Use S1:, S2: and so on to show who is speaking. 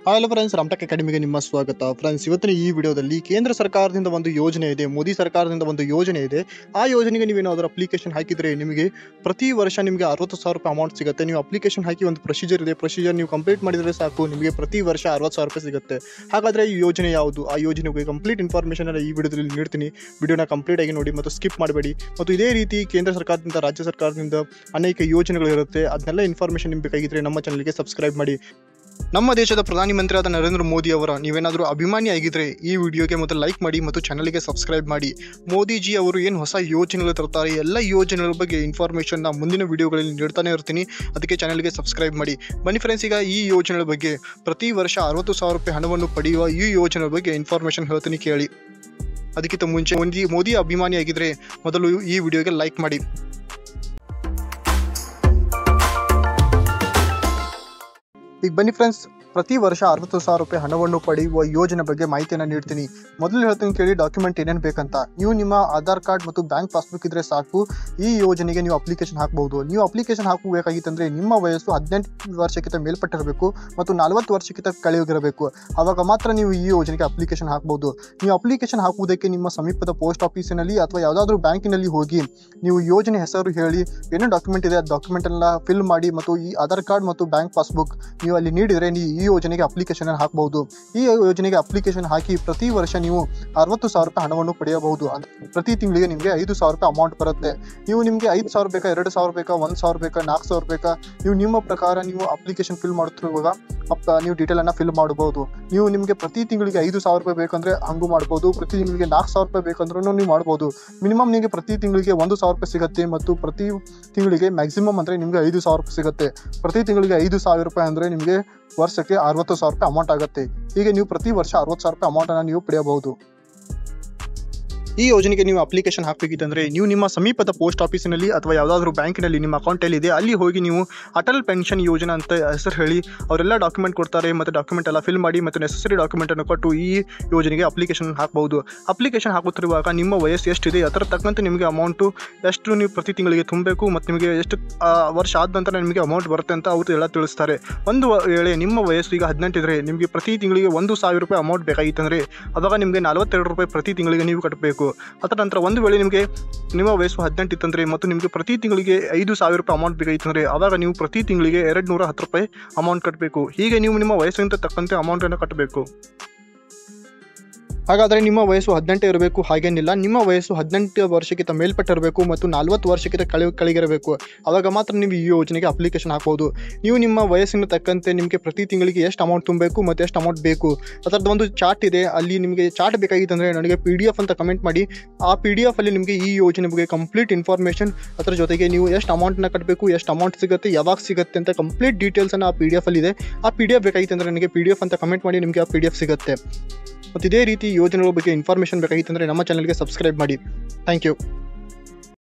S1: Hello friends, Ramtek ಅಕಾಡೆಮಿಗೆ ನಿಮ್ಮ ಸ್ವಾಗತ. Friends, ಇವತ್ತಿನ ಈ ವಿಡಿಯೋದಲ್ಲಿ ಕೇಂದ್ರ ಸರ್ಕಾರದಿಂದ ಒಂದು ಯೋಜನೆ ಇದೆ, ಮೋದಿ ಸರ್ಕಾರದಿಂದ ಒಂದು ಯೋಜನೆ ಇದೆ. ಆ ಯೋಜನೆಗೆ ನೀವೇನಾದರೂ ಅಪ್ಲಿಕೇಶನ್ ಹಾಕಿದರೆ ನಿಮಗೆ ಪ್ರತಿ ವರ್ಷ ನಿಮಗೆ 60,000 ರೂಪಾಯಿ ಅಮೌಂಟ್ ಸಿಗುತ್ತೆ. ನೀವು ಅಪ್ಲಿಕೇಶನ್ ಹಾಕಿ ಒಂದು ಪ್ರೊಸೀಜರ್ ಇದೆ, ಪ್ರೊಸೀಜರ್ ನೀವು ಕಂಪ್ಲೀಟ್ ಮಾಡಿದರೆ ಸಾಕು, ನಿಮಗೆ ಪ್ರತಿ ವರ್ಷ 60,000 ರೂಪಾಯಿ ಸಿಗುತ್ತೆ. ಹಾಗಾದರೆ ಈ ಯೋಜನೆ ಯಾವುದು, ಆ ಯೋಜನೆಗೆ ಕಂಪ್ಲೀಟ್ ಇನ್ಫಾರ್ಮೇಷನ್ ಈ ವಿಡಿಯೋದಲ್ಲಿ ನೀಡ್ತೀನಿ. ವಿಡಿಯೋನ ಕಂಪ್ಲೀಟ್ ಆಗಿ ನೋಡಿ ಮತ್ತು ಸ್ಕಿಪ್ ಮಾಡಬೇಡಿ. ಮತ್ತು ಇದೇ ರೀತಿ ಕೇಂದ್ರ ಸರ್ಕಾರದಿಂದ, ರಾಜ್ಯ ಸರ್ಕಾರದಿಂದ ಅನೇಕ ಯೋಜನೆಗಳಿರುತ್ತೆ. ಅದನ್ನೆಲ್ಲ ಇನ್ಫಾರ್ಮೇಷನ್ ನಿಮಗೆ ಬೇಕಾಗಿದ್ದರೆ ನಮ್ಮ ಚಾನಲ್ಗೆ ಸಬ್ಸ್ಕ್ರೈಬ್ ಮಾಡಿ. ನಮ್ಮ ದೇಶದ ಪ್ರಧಾನಮಂತ್ರಿಯಾದ ನರೇಂದ್ರ ಮೋದಿ ಅವರ ನೀವೇನಾದರೂ ಅಭಿಮಾನಿ ಆಗಿದ್ರೆ ಈ ವಿಡಿಯೋಗೆ ಮೊದಲು ಲೈಕ್ ಮಾಡಿ ಮತ್ತು ಚಾನಲ್ಗೆ ಸಬ್ಸ್ಕ್ರೈಬ್ ಮಾಡಿ. ಮೋದಿಜಿ ಅವರು ಏನು ಹೊಸ ಯೋಜನೆಗಳು ತರ್ತಾರೆ, ಎಲ್ಲ ಯೋಜನೆಗಳ ಬಗ್ಗೆ ಇನ್ಫಾರ್ಮೇಷನ್ನ ಮುಂದಿನ ವಿಡಿಯೋಗಳಲ್ಲಿ ನೀಡ್ತಾನೆ ಇರ್ತೀನಿ. ಅದಕ್ಕೆ ಚಾನಲ್ಗೆ ಸಬ್ಸ್ಕ್ರೈಬ್ ಮಾಡಿ. ಬನ್ನಿ ಫ್ರೆಂಡ್ಸ್, ಈಗ ಈ ಯೋಜನೆಗಳ ಬಗ್ಗೆ ಪ್ರತಿ ವರ್ಷ 60,000 ರೂಪಾಯಿ ಹಣವನ್ನು ಪಡೆಯುವ ಈ ಯೋಜನೆ ಬಗ್ಗೆ ಇನ್ಫಾರ್ಮೇಷನ್ ಹೇಳ್ತೀನಿ, ಕೇಳಿ. ಅದಕ್ಕಿಂತ ಮುಂಚೆ ಮೋದಿ ಅಭಿಮಾನಿ ಆಗಿದ್ರೆ ಮೊದಲು ಈ ವಿಡಿಯೋಗೆ ಲೈಕ್ ಮಾಡಿ. ಈಗ ಬನ್ನಿ ಫ್ರೆಂಡ್ಸ್, ಪ್ರತಿ ವರ್ಷ 60,000 ರೂಪಾಯಿ ಹಣವನ್ನು ಪಡೆಯುವ ಯೋಜನೆ ಬಗ್ಗೆ ಮಾಹಿತಿಯನ್ನು ನೀಡ್ತೀನಿ. ಮೊದಲು ಹೇಳ್ತೀನಿ ಕೇಳಿ, ಡಾಕ್ಯುಮೆಂಟ್ ಏನೇನು ಬೇಕಂತ. ನೀವು ನಿಮ್ಮ ಆಧಾರ್ ಕಾರ್ಡ್ ಮತ್ತು ಬ್ಯಾಂಕ್ ಪಾಸ್ಬುಕ್ ಇದ್ರೆ ಸಾಕು, ಈ ಯೋಜನೆಗೆ ನೀವು ಅಪ್ಲಿಕೇಶನ್ ಹಾಕಬಹುದು. ನೀವು ಅಪ್ಲಿಕೇಶನ್ ಹಾಕಬೇಕಾಗಿತ್ತಂದ್ರೆ ನಿಮ್ಮ ವಯಸ್ಸು 18 ವರ್ಷಕ್ಕಿಂತ ಮೇಲ್ಪಟ್ಟಿರಬೇಕು ಮತ್ತು 40 ವರ್ಷಕ್ಕಿಂತ ಕೆಳಗಿರಬೇಕು. ಆವಾಗ ಮಾತ್ರ ನೀವು ಈ ಯೋಜನೆಗೆ ಅಪ್ಲಿಕೇಶನ್ ಹಾಕಬಹುದು. ನೀವು ಅಪ್ಲಿಕೇಶನ್ ಹಾಕುವುದಕ್ಕೆ ನಿಮ್ಮ ಸಮೀಪದ ಪೋಸ್ಟ್ ಆಫೀಸಿನಲ್ಲಿ ಅಥವಾ ಯಾವುದಾದ್ರೂ ಬ್ಯಾಂಕಿನಲ್ಲಿ ಹೋಗಿ ನೀವು ಯೋಜನೆ ಹೆಸರು ಹೇಳಿ, ಏನೇನು ಡಾಕ್ಯುಮೆಂಟ್ ಇದೆ ಆ ಡಾಕ್ಯುಮೆಂಟ್ ಎಲ್ಲ ಫಿಲ್ ಮಾಡಿ ಮತ್ತು ಈ ಆಧಾರ್ ಕಾರ್ಡ್ ಮತ್ತು ಬ್ಯಾಂಕ್ ಪಾಸ್ಬುಕ್ ನೀವು ಅಲ್ಲಿ ನೀಡಿದರೆ ನೀವು ಈ ಯೋಜನೆಗೆ ಅಪ್ಲಿಕೇಶನ್ ಹಾಕಬಹುದು. ಈ ಯೋಜನೆಗೆ ಅಪ್ಲಿಕೇಶನ್ ಹಾಕಿ ಪ್ರತಿ ವರ್ಷ ನೀವು 60,000 ರೂಪಾಯಿ ಹಣವನ್ನು ಪಡೆಯಬಹುದು. ಪ್ರತಿ ತಿಂಗಳಿಗೆ ನಿಮಗೆ 5,000 ರೂಪಾಯಿ ಅಮೌಂಟ್ ಬರುತ್ತೆ. ನೀವು ನಿಮಗೆ 5,000 ಬೇಕಾ, 2,000 ಬೇಕಾ, 1,000 ಬೇಕಾ, 4,000 ಬೇಕಾ, ನೀವು ನಿಮ್ಮ ಪ್ರಕಾರ ನೀವು ಅಪ್ಲಿಕೇಶನ್ ಫಿಲ್ ಮಾಡುತ್ತಿರುವಾಗ ನೀವು ಡೀಟೇಲ್ ಅನ್ನ ಫಿಲ್ ಮಾಡಬಹುದು. ನೀವು ನಿಮಗೆ ಪ್ರತಿ ತಿಂಗಳಿಗೆ 5,000 ರೂಪಾಯಿ ಬೇಕಂದ್ರೆ ಹಂಗೂ ಮಾಡಬಹುದು. ಪ್ರತಿ ತಿಂಗಳಿಗೆ 4,000 ರೂಪಾಯಿ ಬೇಕಂದ್ರೂ ನೀವು ಮಾಡಬಹುದು. ಮಿನಿಮಮ್ ನಿಮಗೆ ಪ್ರತಿ ತಿಂಗಳಿಗೆ 1,000 ರೂಪಾಯಿ ಸಿಗುತ್ತೆ ಮತ್ತು ಪ್ರತಿ ತಿಂಗಳಿಗೆ ಮ್ಯಾಕ್ಸಿಮಮ್ ಅಂದರೆ ನಿಮಗೆ 5,000 ರೂಪಾಯಿ ಸಿಗುತ್ತೆ. ಪ್ರತಿ ತಿಂಗಳಿಗೆ 5,000 ರೂಪಾಯಿ ಅಂದರೆ ನಿಮಗೆ ವರ್ಷಕ್ಕೆ 60,000 ರೂಪಾಯಿ ಅಮೌಂಟ್ ಆಗುತ್ತೆ. ಹೀಗೆ ನೀವು ಪ್ರತಿ ವರ್ಷ 60,000 ರೂಪಾಯಿ ಅಮೌಂಟನ್ನು ನೀವು ಪಡೆಯಬಹುದು. ಈ ಯೋಜನೆಗೆ ನೀವು ಅಪ್ಲಿಕೇಶನ್ ಹಾಕಬೇಕಿತ್ತಂದರೆ ನೀವು ನಿಮ್ಮ ಸಮೀಪದ ಪೋಸ್ಟ್ ಆಫೀಸಿನಲ್ಲಿ ಅಥವಾ ಯಾವುದಾದ್ರೂ ಬ್ಯಾಂಕಿನಲ್ಲಿ ನಿಮ್ಮ ಅಕೌಂಟಲ್ಲಿ ಇದೆ ಅಲ್ಲಿ ಹೋಗಿ ನೀವು ಅಟಲ್ ಪೆನ್ಷನ್ ಯೋಜನಾ ಅಂತ ಹೆಸರು ಹೇಳಿ ಅವರೆಲ್ಲ ಡಾಕ್ಯುಮೆಂಟ್ ಕೊಡ್ತಾರೆ ಮತ್ತು ಡಾಕ್ಯುಮೆಂಟ್ ಎಲ್ಲ ಫಿಲ್ ಮಾಡಿ ಮತ್ತು ನೆಸೆಸರಿ ಡಾಕ್ಯುಮೆಂಟನ್ನು ಕೊಟ್ಟು ಈ ಯೋಜನೆಗೆ ಅಪ್ಲಿಕೇಶನ್ ಹಾಕಬಹುದು. ಅಪ್ಲಿಕೇಶನ್ ಹಾಕುತ್ತಿರುವಾಗ ನಿಮ್ಮ ವಯಸ್ಸು ಎಷ್ಟಿದೆ ಅದರ ತಕ್ಕಂತೆ ನಿಮಗೆ ಅಮೌಂಟು ಎಷ್ಟು ನೀವು ಪ್ರತಿ ತಿಂಗಳಿಗೆ ತುಂಬಬೇಕು ಮತ್ತು ನಿಮಗೆ ಎಷ್ಟು ವರ್ಷ ಆದ ನಂತರ ನಿಮಗೆ ಅಮೌಂಟ್ ಬರುತ್ತೆ ಅಂತ ಅವರು ಎಲ್ಲ ತಿಳಿಸ್ತಾರೆ. ಒಂದು ವೇಳೆ ನಿಮ್ಮ ವಯಸ್ಸು ಈಗ 18 ಇದ್ದರೆ ನಿಮಗೆ ಪ್ರತಿ ತಿಂಗಳಿಗೆ 1,000 ರೂಪಾಯಿ ಅಮೌಂಟ್ ಬೇಕಾಗಿತ್ತಂದರೆ ಆವಾಗ ನಿಮಗೆ 42 ರೂಪಾಯಿ ಪ್ರತಿ ತಿಂಗಳಿಗೆ ನೀವು ಕಟ್ಟಬೇಕು. ಅದರ ನಂತರ ಒಂದು ವೇಳೆ ನಿಮಗೆ ನಿಮ್ಮ ವಯಸ್ಸು 18 ಇತ್ತಂದರೆ ಮತ್ತು ನಿಮಗೆ ಪ್ರತಿ ತಿಂಗಳಿಗೆ 5,000 ರೂಪಾಯಿ ಅಮೌಂಟ್ ಬೇಕಾಗಿತ್ತಂದರೆ ಆವಾಗ ನೀವು ಪ್ರತಿ ತಿಂಗಳಿಗೆ 210 ರೂಪಾಯಿ ಅಮೌಂಟ್ ಕಟ್ಟಬೇಕು. ಹೀಗೆ ನೀವು ನಿಮ್ಮ ವಯಸ್ಸಿಗೆ ತಕ್ಕಂತೆ ಅಮೌಂಟನ್ನು ಕಟ್ಟಬೇಕು. ಹಾಗಾದರೆ ನಿಮ್ಮ ವಯಸ್ಸು 18 ಇರಬೇಕು ಹಾಗೇನಿಲ್ಲ. ನಿಮ್ಮ ವಯಸ್ಸು 18 ವರ್ಷಕ್ಕಿಂತ ಮೇಲ್ಪಟ್ಟಿರಬೇಕು ಮತ್ತು 40 ವರ್ಷಕ್ಕಿಂತ ಕೆಳಗಿರಬೇಕು. ಆವಾಗ ಮಾತ್ರ ನೀವು ಈ ಯೋಜನೆಗೆ ಅಪ್ಲಿಕೇಶನ್ ಹಾಕಬಹುದು. ನೀವು ನಿಮ್ಮ ವಯಸ್ಸಿನ ತಕ್ಕಂತೆ ನಿಮಗೆ ಪ್ರತಿ ತಿಂಗಳಿಗೆ ಎಷ್ಟು ಅಮೌಂಟ್ ತುಂಬಬೇಕು ಮತ್ತು ಎಷ್ಟು ಅಮೌಂಟ್ ಬೇಕು ಅದರದ್ದು ಒಂದು ಚಾರ್ಟ್ ಇದೆ. ಅಲ್ಲಿ ನಿಮಗೆ ಚಾರ್ಟ್ ಬೇಕಾಗಿತ್ತಂದರೆ ನನಗೆ PDF ಅಂತ ಕಮೆಂಟ್ ಮಾಡಿ. ಆ PDF ಅಲ್ಲಿ ನಿಮಗೆ ಈ ಯೋಜನೆ ಬಗ್ಗೆ ಕಂಪ್ಲೀಟ್ ಇನ್ಫಾರ್ಮೇಷನ್, ಅದರ ಜೊತೆಗೆ ನೀವು ಎಷ್ಟು ಅಮೌಂಟನ್ನು ಕಟ್ಟಬೇಕು, ಎಷ್ಟು ಅಮೌಂಟ್ ಸಿಗುತ್ತೆ, ಯಾವಾಗ ಸಿಗುತ್ತೆ ಅಂತ ಕಂಪ್ಲೀಟ್ ಡೀಟೇಲ್ಸನ್ನು ಆ PDF ಅಲ್ಲಿ ಇದೆ. ಆ PDF ಬೇಕಾಗಿತ್ತಂದರೆ ನನಗೆ PDF ಅಂತ ಕಮೆಂಟ್ ಮಾಡಿ, ನಿಮಗೆ ಆ PDF ಸಿಗುತ್ತೆ. ಮತ್ತು ಇದೇ ರೀತಿ ಯೋಜನೆಗಳ ಬಗ್ಗೆ ಇನ್ಫಾರ್ಮೇಷನ್ ಬೇಕಾಗಿತ್ತಂದರೆ ನಮ್ಮ ಚಾನಲ್ಗೆ ಸಬ್ಸ್ಕ್ರೈಬ್ ಮಾಡಿ. Thank you.